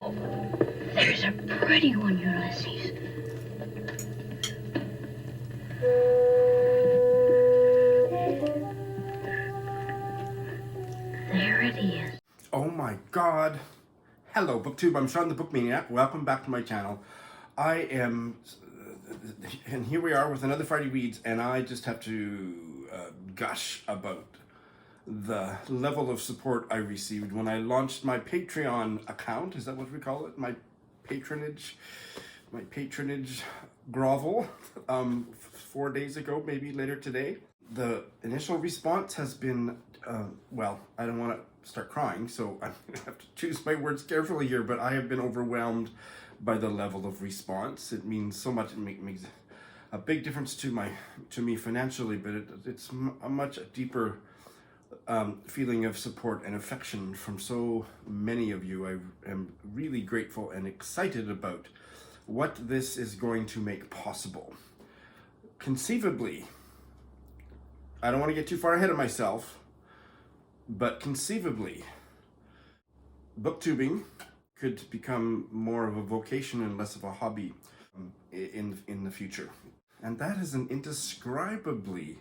There's a pretty one, Ulysses. There it is. Oh my god. Hello, BookTube. I'm Sean the Book Maniac. Welcome back to my channel. I am... and here we are with another Friday Reads, and I just have to gush about the level of support I received when I launched my Patreon account. Is that what we call it? My patronage grovel 4 days ago, maybe later today. The initial response has been, well, I don't want to start crying, so I'm going to have to choose my words carefully here, but I have been overwhelmed by the level of response. It means so much. It makes a big difference to me financially, but it's a much deeper feeling of support and affection from so many of you. I am really grateful and excited about what this is going to make possible. Conceivably, I don't want to get too far ahead of myself, but conceivably, booktubing could become more of a vocation and less of a hobby in the future. And that is an indescribably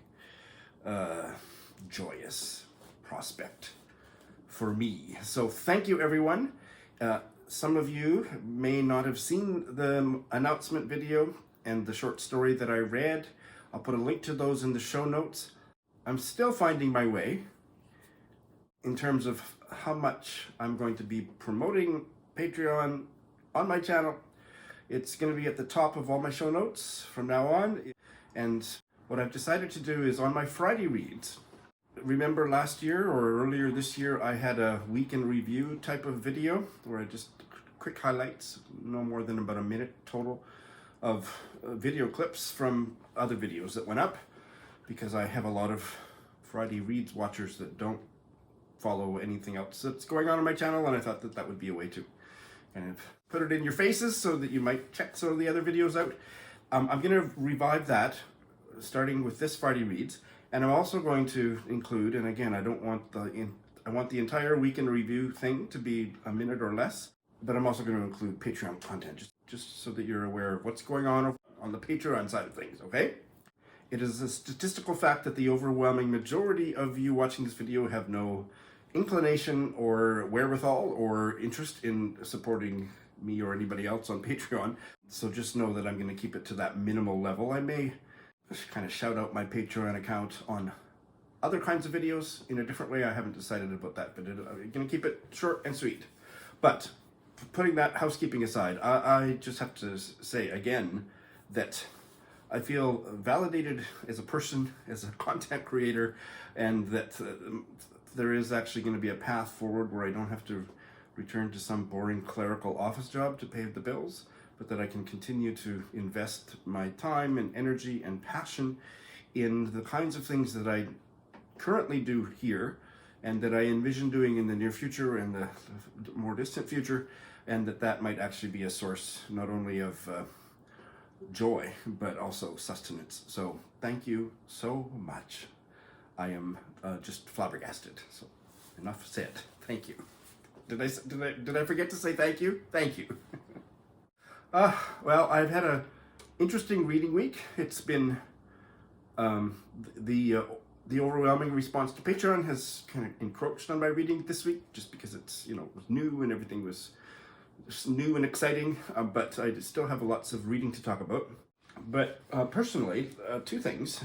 joyous prospect for me. So thank you, everyone. Some of you may not have seen the announcement video and the short story that I read. I'll put a link to those in the show notes. I'm still finding my way in terms of how much I'm going to be promoting Patreon on my channel. It's going to be at the top of all my show notes from now on. And what I've decided to do is on my Friday Reads. Remember last year or earlier this year, I had a week in review type of video where I just quick highlights, no more than about a minute total, of video clips from other videos that went up, because I have a lot of Friday Reads watchers that don't follow anything else that's going on my channel, and I thought that would be a way to kind of put it in your faces so that you might check some of the other videos out. I'm going to revive that starting with this Friday Reads, and I'm also going to include, and again, I want the entire week in review thing to be a minute or less, but I'm also going to include Patreon content just so that you're aware of what's going on the Patreon side of things, okay? It is a statistical fact that the overwhelming majority of you watching this video have no inclination or wherewithal or interest in supporting me or anybody else on Patreon. So just know that I'm going to keep it to that minimal level. I may just kind of shout out my Patreon account on other kinds of videos in a different way. I haven't decided about that, but I'm going to keep it short and sweet. But putting that housekeeping aside, I just have to say again that I feel validated as a person, as a content creator, and that there is actually going to be a path forward where I don't have to return to some boring clerical office job to pay the bills, but that I can continue to invest my time and energy and passion in the kinds of things that I currently do here and that I envision doing in the near future and the more distant future, and that might actually be a source not only of joy, but also sustenance. So thank you so much. I am just flabbergasted. So enough said. Thank you. Did I forget to say thank you? Thank you. Well, I've had a interesting reading week. It's been the overwhelming response to Patreon has kind of encroached on my reading this week, just because it's, it was new and everything was new and exciting, but I still have lots of reading to talk about. But personally, two things.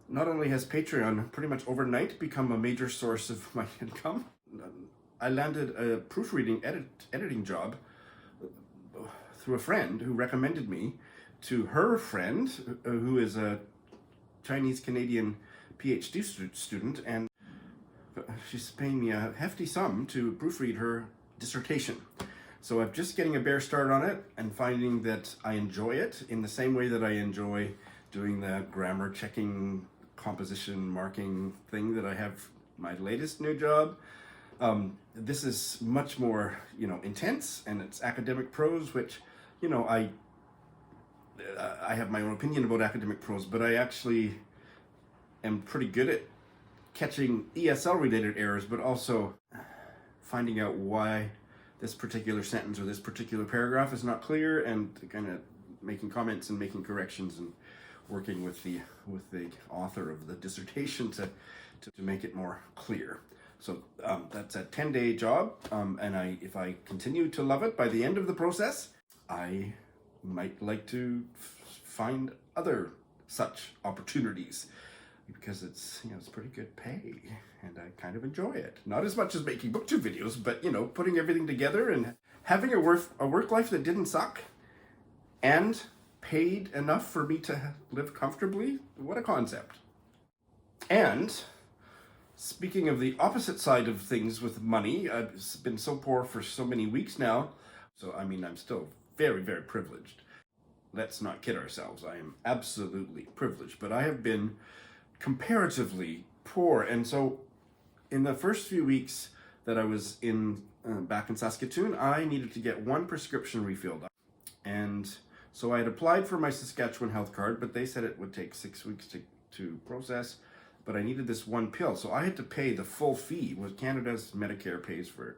Not only has Patreon pretty much overnight become a major source of my income, I landed a proofreading editing job through a friend who recommended me to her friend, who is a Chinese-Canadian PhD student, and she's paying me a hefty sum to proofread her dissertation. So I'm just getting a bare start on it and finding that I enjoy it in the same way that I enjoy doing the grammar checking, composition marking thing that I have my latest new job. This is much more, intense, and it's academic prose, which, I have my own opinion about academic prose, but I actually am pretty good at catching ESL related errors, but also finding out why this particular sentence or this particular paragraph is not clear, and kind of making comments and making corrections and working with the author of the dissertation to make it more clear. So that's a 10-day job, and if I continue to love it by the end of the process, I might like to find other such opportunities, because it's pretty good pay and I kind of enjoy it. Not as much as making booktube videos, but putting everything together and having a work life that didn't suck and paid enough for me to live comfortably. What a concept. And speaking of the opposite side of things with money, I've been so poor for so many weeks now. So I mean, I'm still very, very privileged. Let's not kid ourselves. I am absolutely privileged, but I have been comparatively poor. And so in the first few weeks that I was back in Saskatoon, I needed to get one prescription refilled. And so I had applied for my Saskatchewan health card, but they said it would take 6 weeks to process, but I needed this one pill. So I had to pay the full fee. Canada's Medicare pays for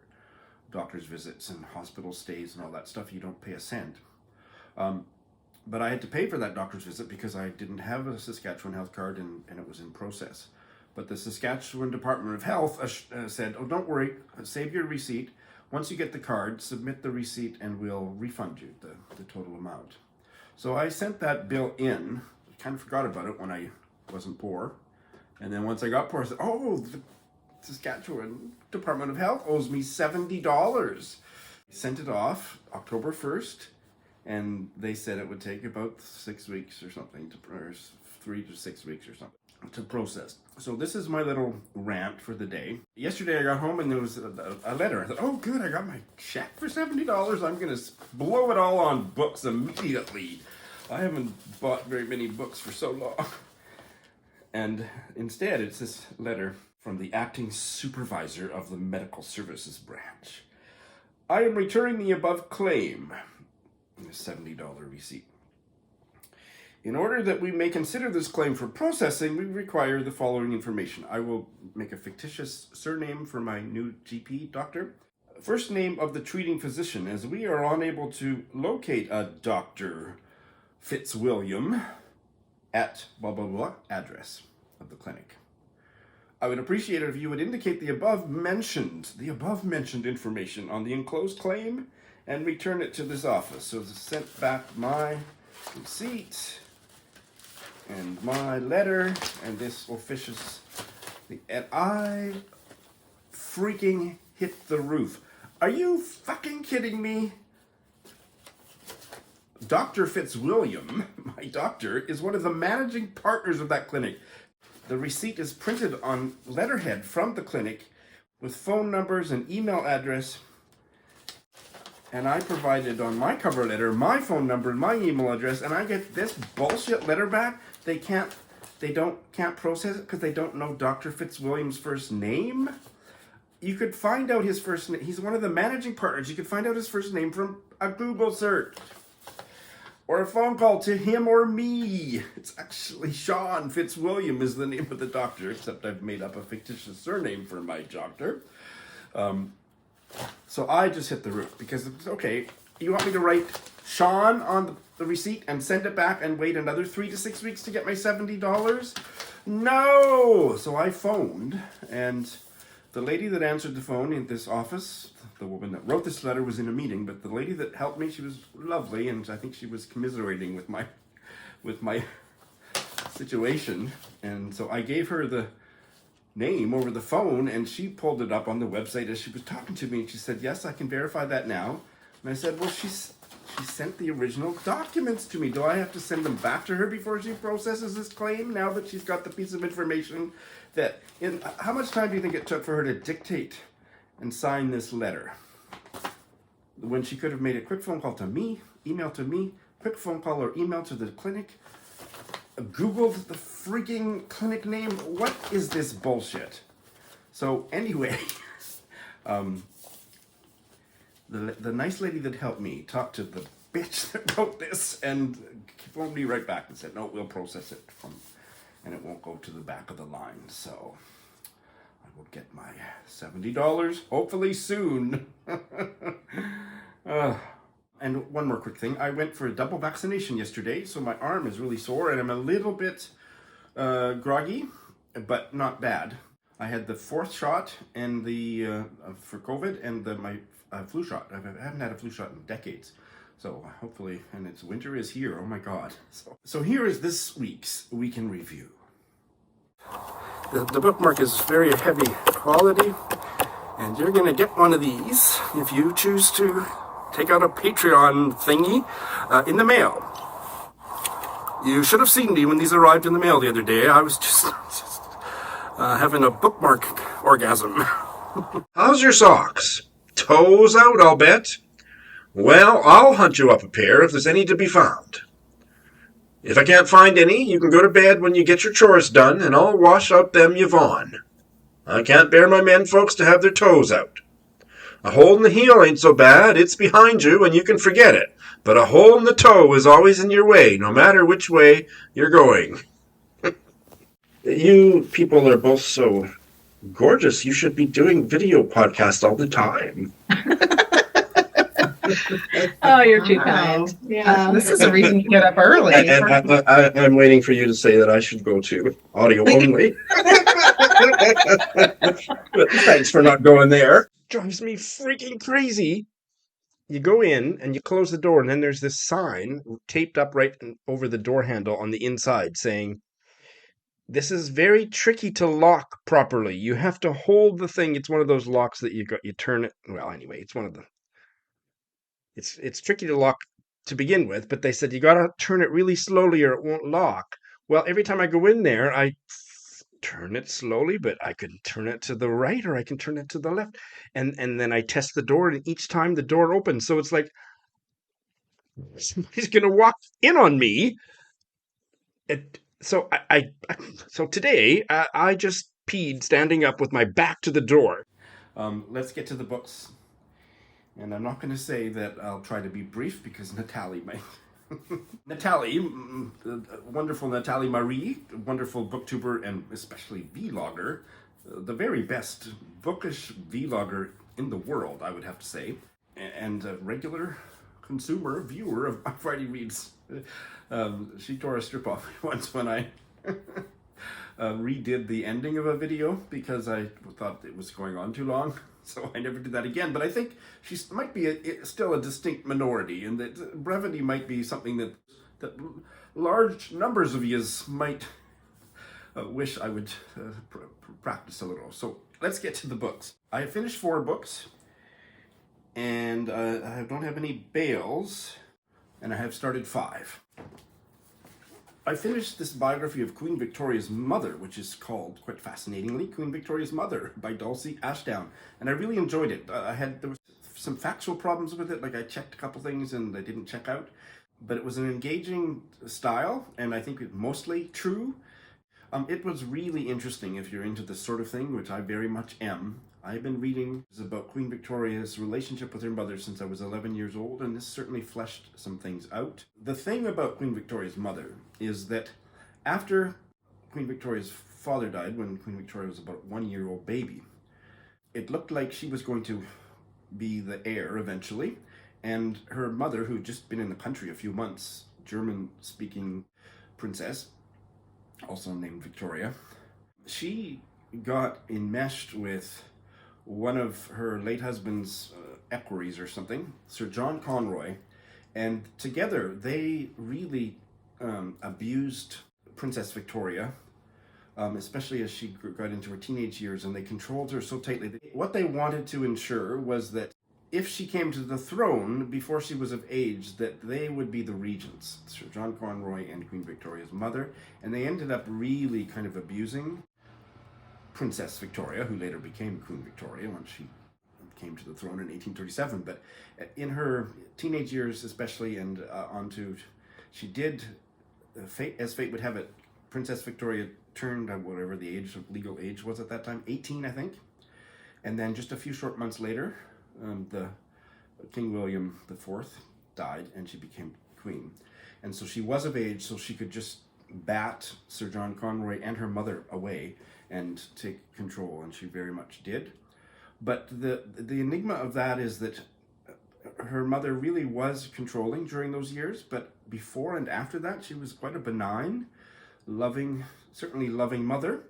doctor's visits and hospital stays and all that stuff. You don't pay a cent. But I had to pay for that doctor's visit because I didn't have a Saskatchewan health card and it was in process. But the Saskatchewan Department of Health said, oh, don't worry, save your receipt. Once you get the card, submit the receipt and we'll refund you the total amount. So I sent that bill in, kind of forgot about it when I wasn't poor. And then once I got poor, I said, oh, the Saskatchewan Department of Health owes me $70. I sent it off October 1st. And they said it would take about 6 weeks or something, or 3 to 6 weeks or something to process. So this is my little rant for the day. Yesterday I got home and there was a letter. I thought, oh good, I got my check for $70. I'm going to blow it all on books immediately. I haven't bought very many books for so long. And instead it's this letter from the acting supervisor of the medical services branch. I am returning the above claim. A $70 receipt. In order that we may consider this claim for processing, we require the following information. I will make a fictitious surname for my new GP doctor. First name of the treating physician, as we are unable to locate a Dr. Fitzwilliam at blah blah blah address of the clinic. I would appreciate it if you would indicate the above mentioned information on the enclosed claim and return it to this office. So sent back my receipt and my letter and this officious thing. And I freaking hit the roof. Are you fucking kidding me? Dr. Fitzwilliam, my doctor, is one of the managing partners of that clinic. The receipt is printed on letterhead from the clinic with phone numbers and email address. And I provided on my cover letter my phone number and my email address, and I get this bullshit letter back. They can't process it because they don't know Dr. Fitzwilliam's first name. You could find out his first name. He's one of the managing partners. You could find out his first name from a Google search or a phone call to him or me. It's actually Sean Fitzwilliam is the name of the doctor, except I've made up a fictitious surname for my doctor. So I just hit the roof because it's okay. You want me to write Sean on the receipt and send it back and wait another 3 to 6 weeks to get my $70? No! So I phoned, and the lady that answered the phone in this office, the woman that wrote this letter was in a meeting, but the lady that helped me, she was lovely, and I think she was commiserating with my situation. And so I gave her the name over the phone, and she pulled it up on the website as she was talking to me, and she said, yes, I can verify that now. And I said, well, she sent the original documents to me. Do I have to send them back to her before she processes this claim, now that she's got the piece of information that, how much time do you think it took for her to dictate and sign this letter? When she could have made a quick phone call to me, email to me, quick phone call or email to the clinic, Googled the freaking clinic name. What is this bullshit? So anyway, the nice lady that helped me talked to the bitch that wrote this and phoned me right back and said, no, we'll process it and it won't go to the back of the line. So I will get my $70 hopefully soon. And one more quick thing. I went for a double vaccination yesterday, so my arm is really sore and I'm a little bit groggy, but not bad. I had the 4th shot and the for COVID and my flu shot. I haven't had a flu shot in decades. So hopefully, and it's winter is here. Oh my God. So here is this week's Week in Review. The bookmark is very heavy quality, and you're going to get one of these if you choose to take out a Patreon thingy in the mail. You should have seen me when these arrived in the mail the other day. I was just having a bookmark orgasm. How's your socks? Toes out, I'll bet. Well, I'll hunt you up a pair if there's any to be found. If I can't find any, you can go to bed when you get your chores done, and I'll wash out them you've on. I can't bear my men folks to have their toes out. A hole in the heel ain't so bad, it's behind you and you can forget it. But a hole in the toe is always in your way, no matter which way you're going. You people are both so gorgeous, you should be doing video podcasts all the time. Oh, you're too kind. Yeah, this is a reason to get up early. And I'm waiting for you to say that I should go to audio only. But thanks for not going there. Drives me freaking crazy. You go in and you close the door, and then there's this sign taped up right over the door handle on the inside saying, "This is very tricky to lock properly. You have to hold the thing." It's one of those locks that you turn it. Well, anyway, it's one of the. It's tricky to lock to begin with, but they said you got to turn it really slowly or it won't lock. Well, every time I go in there, I turn it slowly, but I can turn it to the right or I can turn it to the left. And then I test the door, and each time the door opens. So it's like somebody's going to walk in on me. So today I just peed standing up with my back to the door. Let's get to the books. And I'm not going to say that I'll try to be brief because Natalie might. Natalie, wonderful Natalie Marie, wonderful booktuber and especially vlogger, the very best bookish vlogger in the world, I would have to say, and a regular consumer viewer of my Friday Reads. She tore a strip off once when I redid the ending of a video because I thought it was going on too long. So I never did that again. But I think she might be still a distinct minority, and that brevity might be something that large numbers of yous might wish I would practice a little. So let's get to the books. I have finished 4 books, and I don't have any bails, and I have started 5. I finished this biography of Queen Victoria's mother, which is called, quite fascinatingly, Queen Victoria's Mother by Dulcie Ashdown. And I really enjoyed it. There was some factual problems with it, like I checked a couple things and I didn't check out. But it was an engaging style, and I think it mostly true. It was really interesting if you're into this sort of thing, which I very much am. I've been reading about Queen Victoria's relationship with her mother since I was 11 years old, and this certainly fleshed some things out. The thing about Queen Victoria's mother is that after Queen Victoria's father died, when Queen Victoria was about a 1-year-old baby, it looked like she was going to be the heir eventually, and her mother, who'd just been in the country a few months, German-speaking princess, also named Victoria, she got enmeshed with one of her late husband's equerries or something, Sir John Conroy, and together they really abused Princess Victoria, especially as she got into her teenage years, and they controlled her so tightly. What they wanted to ensure was that if she came to the throne before she was of age, that they would be the regents, Sir John Conroy and Queen Victoria's mother, and they ended up really kind of abusing Princess Victoria, who later became Queen Victoria once she came to the throne in 1837. But in her teenage years especially, and she did, as fate would have it, Princess Victoria turned whatever the age of legal age was at that time, 18 I think. And then just a few short months later, the King William IV died and she became queen. And so she was of age, so she could just bat Sir John Conroy and her mother away and take control, and she very much did. But the enigma of that is that her mother really was controlling during those years, but before and after that, she was quite a benign, loving, certainly loving mother,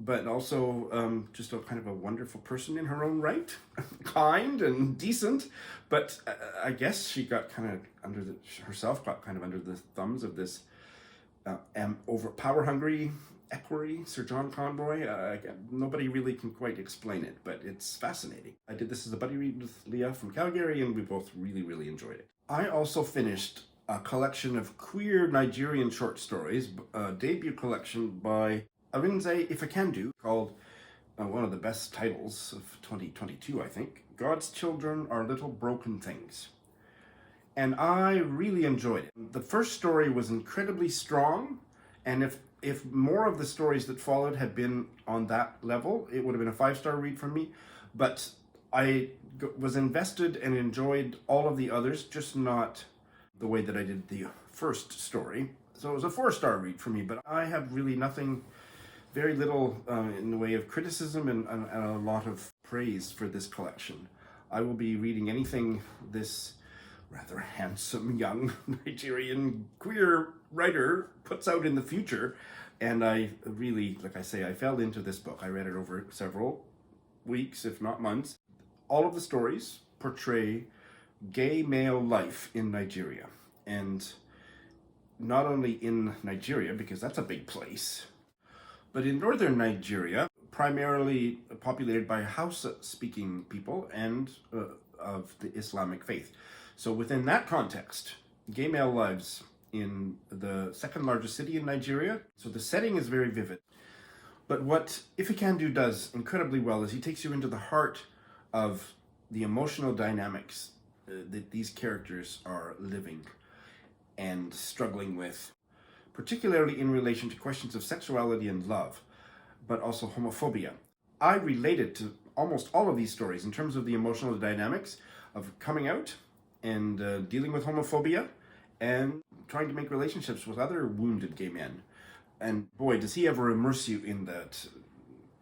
but also just a kind of a wonderful person in her own right, kind and decent. But I guess she got kind of herself got kind of under the thumbs of this over power hungry equerry, Sir John Conroy. Nobody really can quite explain it, but it's fascinating. I did this as a buddy read with Leah from Calgary, and we both really, really enjoyed it. I also finished a collection of queer Nigerian short stories, a debut collection by Arinze Ifeakandu, called one of the best titles of 2022, I think, God's Children Are Little Broken Things. And I really enjoyed it. The first story was incredibly strong, and if more of the stories that followed had been on that level, it would have been a 5-star read from me. But I was invested and enjoyed all of the others, just not the way that I did the first story. So it was a 4-star read for me, but I have really very little in the way of criticism and a lot of praise for this collection. I will be reading anything this rather handsome young Nigerian queer writer puts out in the future. And I really, like I say, I fell into this book. I read it over several weeks, if not months. All of the stories portray gay male life in Nigeria. And not only in Nigeria, because that's a big place, but in northern Nigeria, primarily populated by Hausa-speaking people and of the Islamic faith. So within that context, gay male lives in the second largest city in Nigeria. So the setting is very vivid. But what Ifeakandu does incredibly well is he takes you into the heart of the emotional dynamics that these characters are living and struggling with, particularly in relation to questions of sexuality and love, but also homophobia. I related to almost all of these stories in terms of the emotional dynamics of coming out and dealing with homophobia and trying to make relationships with other wounded gay men. And boy, does he ever immerse you in that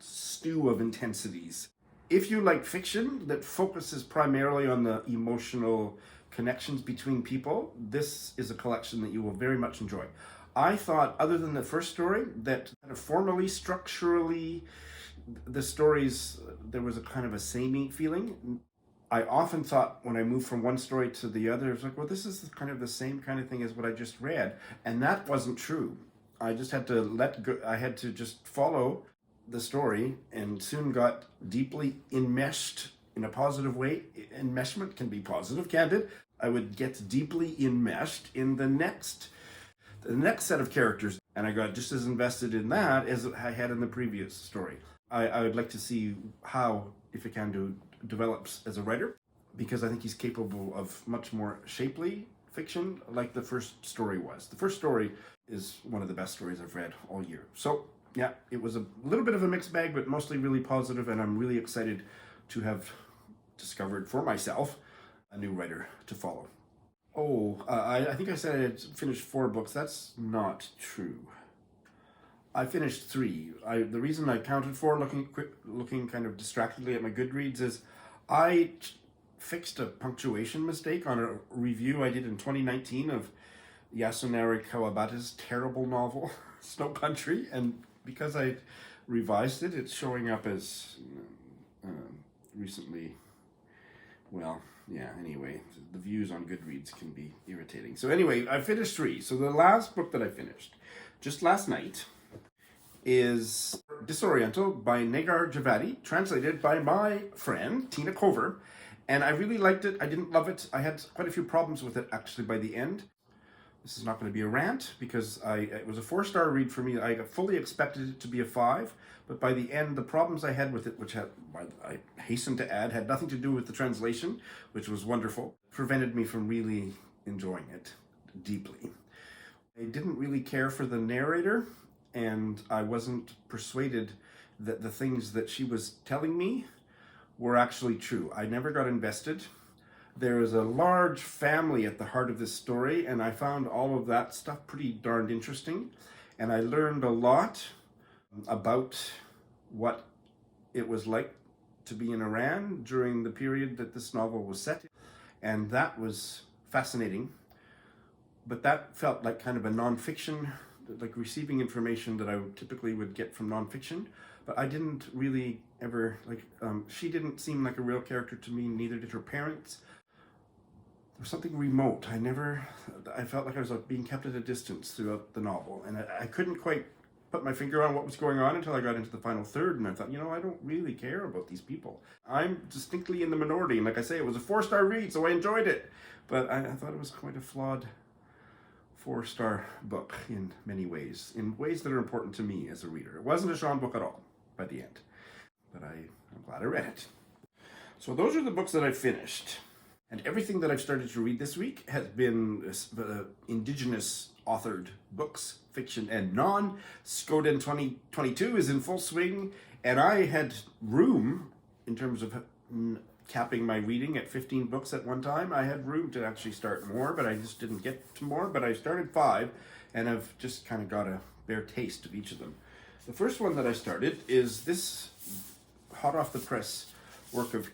stew of intensities. If you like fiction that focuses primarily on the emotional connections between people, this is a collection that you will very much enjoy. I thought, other than the first story, that formally, structurally, the stories, there was a kind of a samey feeling. I often thought when I moved from one story to the other, it was like, well, this is kind of the same kind of thing as what I just read. And that wasn't true. I just had to let go. I had to just follow the story and soon got deeply enmeshed in a positive way. Enmeshment can be positive, can't it? I would get deeply enmeshed in the next set of characters. And I got just as invested in that as I had in the previous story. I would like to see how Ifeakandu develops as a writer, because I think he's capable of much more shapely fiction like the first story was. The first story is one of the best stories I've read all year. So yeah, it was a little bit of a mixed bag, but mostly really positive, and I'm really excited to have discovered for myself a new writer to follow. I think I said I had finished 4 books. That's not true. I finished 3. The reason I counted 4, looking kind of distractedly at my Goodreads, is I fixed a punctuation mistake on a review I did in 2019 of Yasunari Kawabata's terrible novel, Snow Country, and because I revised it, it's showing up as recently, well, yeah, anyway, the views on Goodreads can be irritating. So anyway, I finished 3. So the last book that I finished, just last night, is Disoriental by Négar Djavadi, translated by my friend, Tina Kover. And I really liked it. I didn't love it. I had quite a few problems with it, actually, by the end. This is not going to be a rant, because it was a 4-star read for me. I fully expected it to be a 5, but by the end, the problems I had with it, which I hasten to add, had nothing to do with the translation, which was wonderful, prevented me from really enjoying it deeply. I didn't really care for the narrator, and I wasn't persuaded that the things that she was telling me were actually true. I never got invested. There is a large family at the heart of this story, and I found all of that stuff pretty darned interesting. And I learned a lot about what it was like to be in Iran during the period that this novel was set in. And that was fascinating. But that felt like kind of a nonfiction, like receiving information that I typically would get from nonfiction. But I didn't really ever, she didn't seem like a real character to me, neither did her parents. There was something remote. I felt like I was being kept at a distance throughout the novel. And I couldn't quite put my finger on what was going on until I got into the final third, and I thought, I don't really care about these people. I'm distinctly in the minority, and like I say, it was a 4-star read, so I enjoyed it. But I thought it was quite a flawed 4-star book in many ways, in ways that are important to me as a reader. It wasn't a Sean book at all by the end, but I'm glad I read it. So those are the books that I finished. And everything that I've started to read this week has been indigenous authored books, fiction and non. Skoden 2022 is in full swing, and I had room, in terms of capping my reading at 15 books at one time, I had room to actually start more, but I just didn't get to more. But I started 5, and I've just kind of got a bare taste of each of them. The first one that I started is this hot off the press work of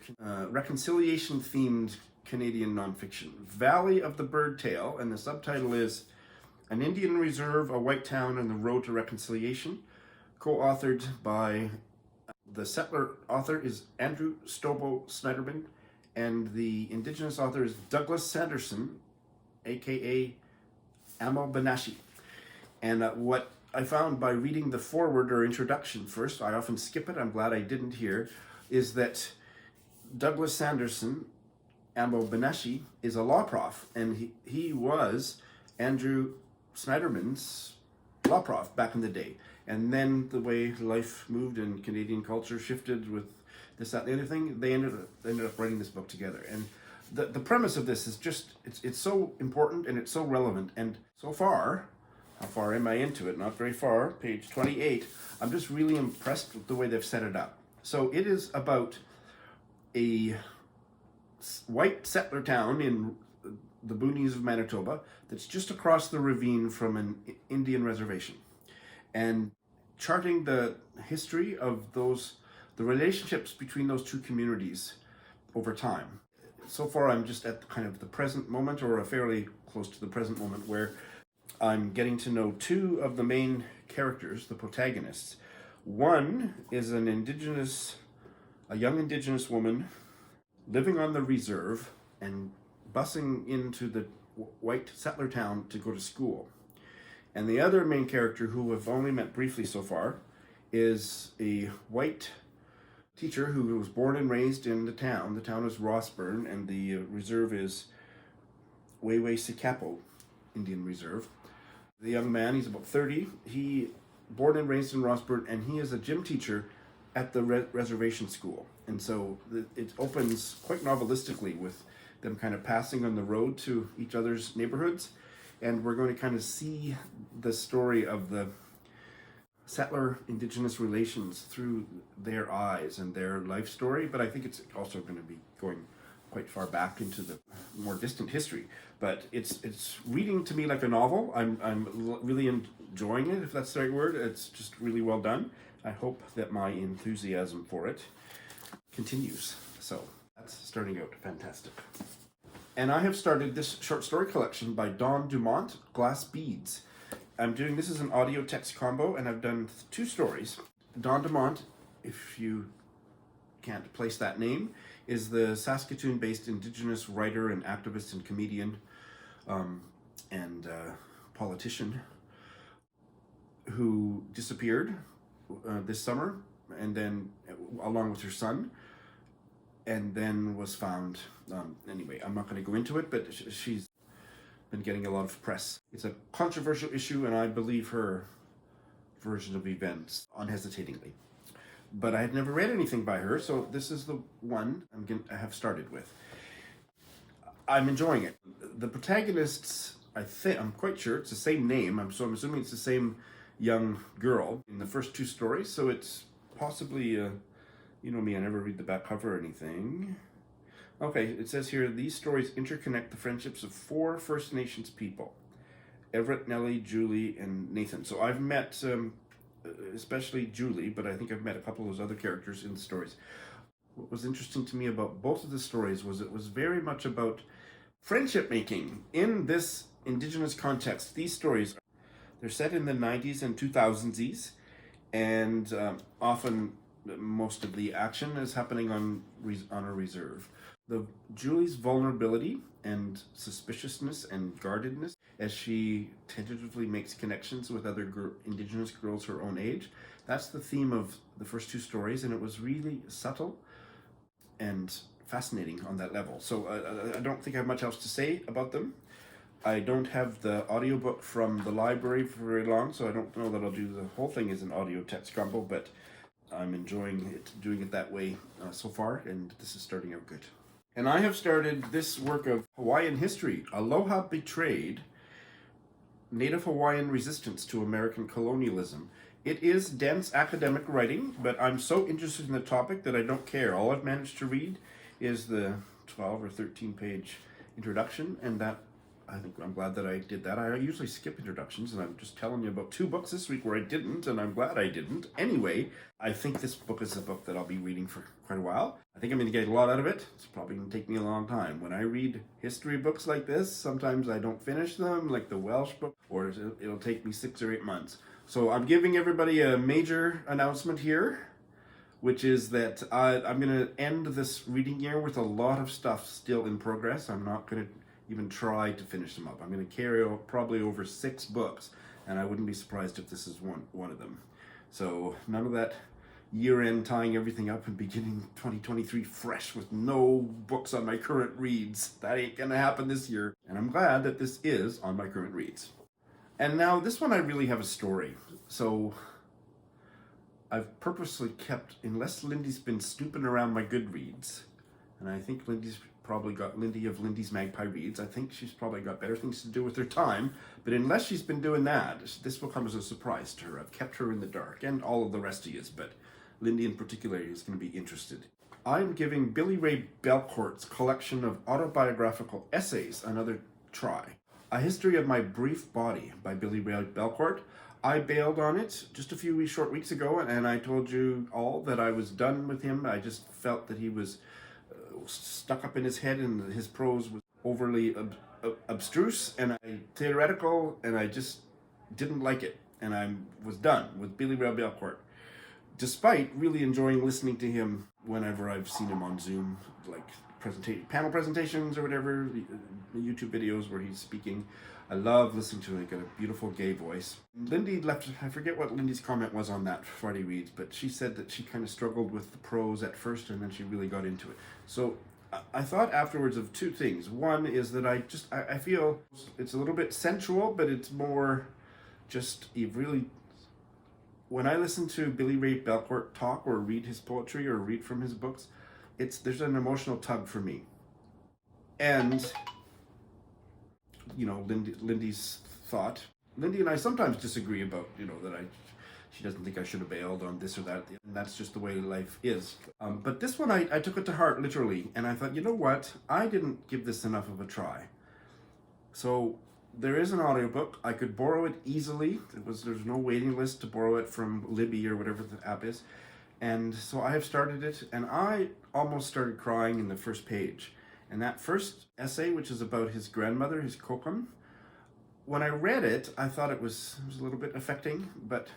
reconciliation-themed Canadian nonfiction, Valley of the Birdtail, and the subtitle is An Indian Reserve, a White Town, and the Road to Reconciliation, co-authored by the settler author is Andrew Stobo Sniderman, and the indigenous author is Douglas Sanderson, aka Amo Benashi. And what I found by reading the foreword or introduction first, I often skip it, I'm glad I didn't here, is that Douglas Sanderson, Amo Benashi, is a law prof, and he was Andrew Sniderman's law prof back in the day. And then the way life moved and Canadian culture shifted with this, that, and the other thing, they ended up writing this book together. And the premise of this is just, it's so important and it's so relevant. And so far, how far am I into it? Not very far, page 28. I'm just really impressed with the way they've set it up. So it is about a white settler town in the boonies of Manitoba that's just across the ravine from an Indian reservation, and charting the history of the relationships between those two communities over time. So far I'm just at kind of the present moment, or a fairly close to the present moment, where I'm getting to know 2 of the main characters, the protagonists. One is a young indigenous woman living on the reserve and busing into the white settler town to go to school. And the other main character, who we've only met briefly so far, is a white teacher who was born and raised in the town. The town is Rossburn, and the reserve is Wewesikapo Indian Reserve. The young man, he's about 30, he born and raised in Rossburn, and he is a gym teacher at the reservation school. And so it opens quite novelistically with them kind of passing on the road to each other's neighborhoods. And we're going to kind of see the story of the settler indigenous relations through their eyes and their life story. But I think it's also going to be going quite far back into the more distant history. But it's reading to me like a novel. I'm really enjoying it, if that's the right word. It's just really well done. I hope that my enthusiasm for it continues. So that's starting out fantastic. And I have started this short story collection by Don Dumont, Glass Beads. I'm doing this as an audio text combo, and I've done 2 stories. Don Dumont, if you can't place that name, is the Saskatoon-based Indigenous writer and activist and comedian and politician who disappeared this summer, and then along with her son, and then was found. Anyway, I'm not going to go into it, but she's been getting a lot of press. It's a controversial issue, and I believe her version of events unhesitatingly. But I had never read anything by her, so this is the one I have started with. I'm enjoying it. The protagonists, I'm quite sure it's the same name, so I'm assuming it's the same young girl in the first 2 stories, so it's possibly, you know me, I never read the back cover or anything. Okay, it says here, these stories interconnect the friendships of 4 First Nations people: Everett, Nellie, Julie, and Nathan. So I've met especially Julie, but I think I've met a couple of those other characters in the stories. What was interesting to me about both of the stories was it was very much about friendship making in this Indigenous context. These stories, they're set in the 90s and 2000s, and often most of the action is happening on a reserve. Julie's vulnerability and suspiciousness and guardedness as she tentatively makes connections with other Indigenous girls her own age, that's the theme of the first two stories, and it was really subtle and fascinating on that level. So I don't think I have much else to say about them. I don't have the audiobook from the library for very long, so I don't know that I'll do the whole thing as an audio text crumble, but I'm enjoying it, doing it that way so far, and this is starting out good. And I have started this work of Hawaiian history, Aloha Betrayed, Native Hawaiian Resistance to American Colonialism. It is dense academic writing, but I'm so interested in the topic that I don't care. All I've managed to read is the 12 or 13 page introduction, and that I'm glad that I did that. I usually skip introductions, and I'm just telling you about 2 books this week where I didn't, and I'm glad I didn't. Anyway, I think this book is a book that I'll be reading for quite a while. I think I'm going to get a lot out of it. It's probably going to take me a long time. When I read history books like this, sometimes I don't finish them, like the Welsh book, or it'll take me 6 or 8 months. So I'm giving everybody a major announcement here, which is that I'm going to end this reading year with a lot of stuff still in progress. I'm not going to even try to finish them up. I'm going to carry probably over 6 books, and I wouldn't be surprised if this is one of them. So none of that year-end tying everything up and beginning 2023 fresh with no books on my current reads. That ain't going to happen this year, and I'm glad that this is on my current reads. And now this one I really have a story. So I've purposely kept, unless Lindy's been snooping around my Goodreads, and I think Lindy's probably got Lindy of Lindy's Magpie Reads. I think she's probably got better things to do with her time, but unless she's been doing that, this will come as a surprise to her. I've kept her in the dark, and all of the rest of you, but Lindy in particular is going to be interested. I'm giving Billy Ray Belcourt's collection of autobiographical essays another try. A History of My Brief Body by Billy Ray Belcourt. I bailed on it just a few short weeks ago, and I told you all that I was done with him. I just felt that he was stuck up in his head, and his prose was overly abstruse and theoretical, and I just didn't like it, and I was done with Billy Ray Belcourt, despite really enjoying listening to him whenever I've seen him on Zoom, like panel presentations or whatever, YouTube videos where he's speaking. I love listening to him. He's got a beautiful gay voice. Lindy left, I forget what Lindy's comment was on that Friday Reads, but she said that she kind of struggled with the prose at first, and then she really got into it. So I thought afterwards of 2 things. One is that I feel it's a little bit sensual, but it's more just, when I listen to Billy Ray Belcourt talk or read his poetry or read from his books, there's an emotional tug for me. And Lindy's thought. Lindy and I sometimes disagree about, that she doesn't think I should have bailed on this or that, and that's just the way life is. But this one, I took it to heart, literally, and I thought, you know what? I didn't give this enough of a try. So there is an audiobook. I could borrow it easily. There's no waiting list to borrow it from Libby or whatever the app is. And so I have started it, and I almost started crying in the first page. And that first essay, which is about his grandmother, his kokum, when I read it, I thought it was a little bit affecting, but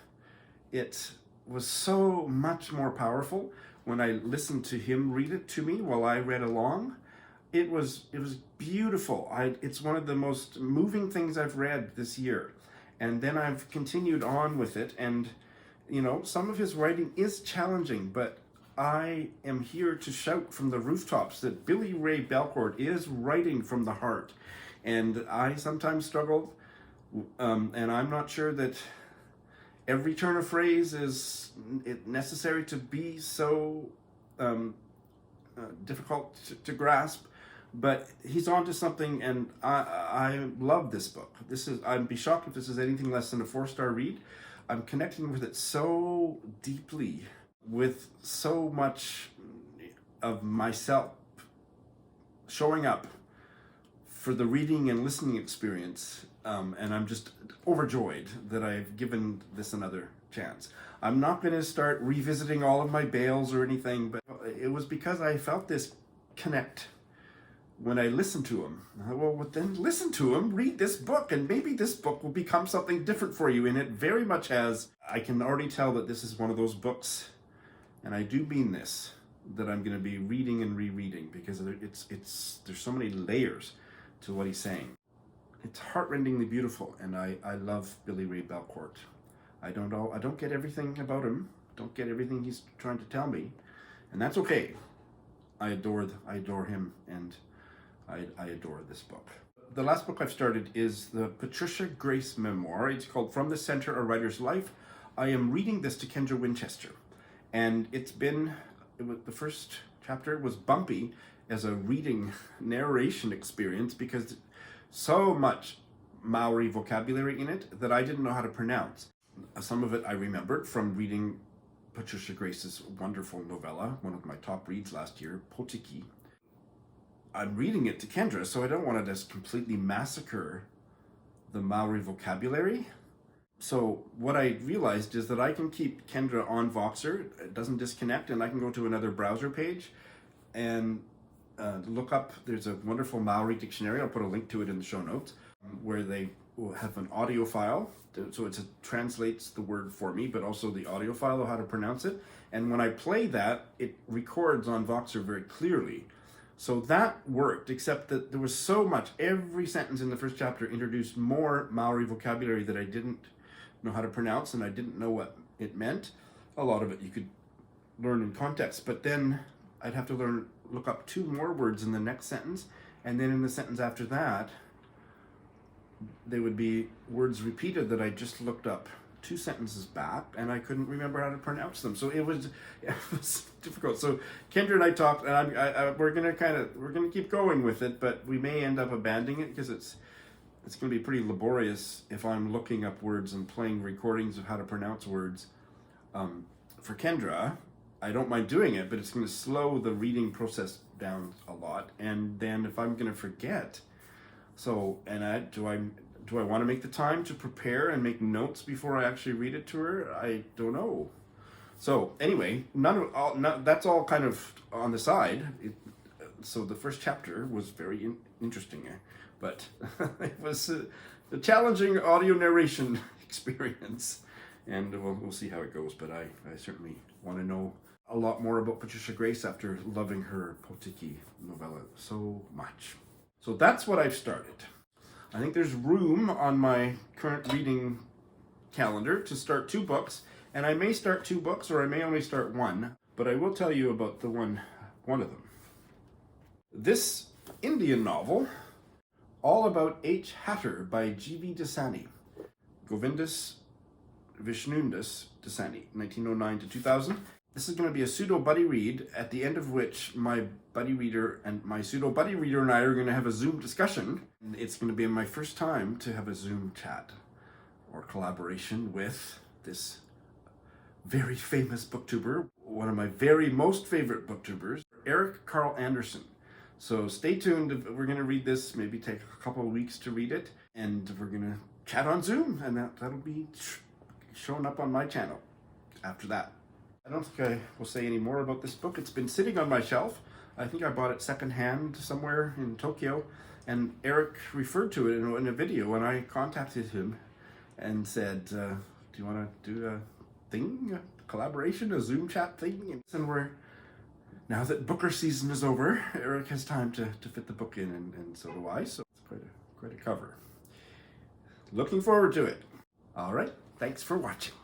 it was so much more powerful when I listened to him read it to me while I read along. It was beautiful. It's one of the most moving things I've read this year. And then I've continued on with it, and some of his writing is challenging, but I am here to shout from the rooftops that Billy Ray Belcourt is writing from the heart. And I sometimes struggle, and I'm not sure that every turn of phrase is necessary to be so difficult to grasp, but he's onto something, and I love this book. I'd be shocked if this is anything less than a 4-star read. I'm connecting with it so deeply, with so much of myself showing up for the reading and listening experience, and I'm just overjoyed that I've given this another chance. I'm not going to start revisiting all of my bales or anything, but it was because I felt this connect when I listened to him. Well, then listen to him, read this book, and maybe this book will become something different for you. And it very much has. I can already tell that this is one of those books, and I do mean this, that I'm going to be reading and rereading, because there's so many layers to what he's saying. It's heartrendingly beautiful, and I love Billy Ray Belcourt. I don't get everything about him, don't get everything he's trying to tell me, and that's okay. I adore him, and I adore this book. The last book I've started is the Patricia Grace memoir. It's called From the Center, A Writer's Life. I am reading this to Kendra Winchester, and the first chapter was bumpy as a reading narration experience because so much Maori vocabulary in it that I didn't know how to pronounce. Some of it I remembered from reading Patricia Grace's wonderful novella, one of my top reads last year, Potiki. I'm reading it to Kendra, so I don't want to just completely massacre the Maori vocabulary. So what I realized is that I can keep Kendra on Voxer, it doesn't disconnect, and I can go to another browser page and look up, there's a wonderful Maori dictionary, I'll put a link to it in the show notes, where they will have an audio file, so it translates the word for me, but also the audio file of how to pronounce it. And when I play that, it records on Voxer very clearly. So that worked, except that there was so much, every sentence in the first chapter introduced more Maori vocabulary that I didn't know how to pronounce, and I didn't know what it meant. A lot of it you could learn in context, but then I'd have to look up 2 more words in the next sentence, and then in the sentence after that, they would be words repeated that I just looked up 2 sentences back, and I couldn't remember how to pronounce them. So it was difficult. So Kendra and I talked, and we're gonna keep going with it, but we may end up abandoning it because it's going to be pretty laborious if I'm looking up words and playing recordings of how to pronounce words. For Kendra, I don't mind doing it, but it's going to slow the reading process down a lot. And then if I'm going to forget, do I want to make the time to prepare and make notes before I actually read it to her? I don't know. So anyway, that's all kind of on the side. So the first chapter was very interesting, but it was a challenging audio narration experience, and we'll see how it goes. But I certainly want to know a lot more about Patricia Grace after loving her Potiki novella so much. So that's what I've started. I think there's room on my current reading calendar to start 2 books, and I may start 2 books or I may only start 1, but I will tell you about the one of them. This Indian novel, All About H. Hatterr by G.V. Desani, Govindus Vishnundas Desani, 1909 to 2000. This is going to be a pseudo-buddy read, at the end of which my buddy reader and my pseudo-buddy reader and I are going to have a Zoom discussion. It's going to be my first time to have a Zoom chat or collaboration with this very famous booktuber, one of my very most favorite booktubers, Eric Carl Anderson. So stay tuned. We're going to read this, maybe take a couple of weeks to read it, and we're going to chat on Zoom, and that'll be showing up on my channel after that. I don't think I will say any more about this book. It's been sitting on my shelf. I think I bought it secondhand somewhere in Tokyo, and Eric referred to it in a video, and I contacted him and said, do you want to do a thing, a collaboration, a Zoom chat thing? And now that Booker season is over, Eric has time to fit the book in, and so do I, so it's quite a cover. Looking forward to it. All right, thanks for watching.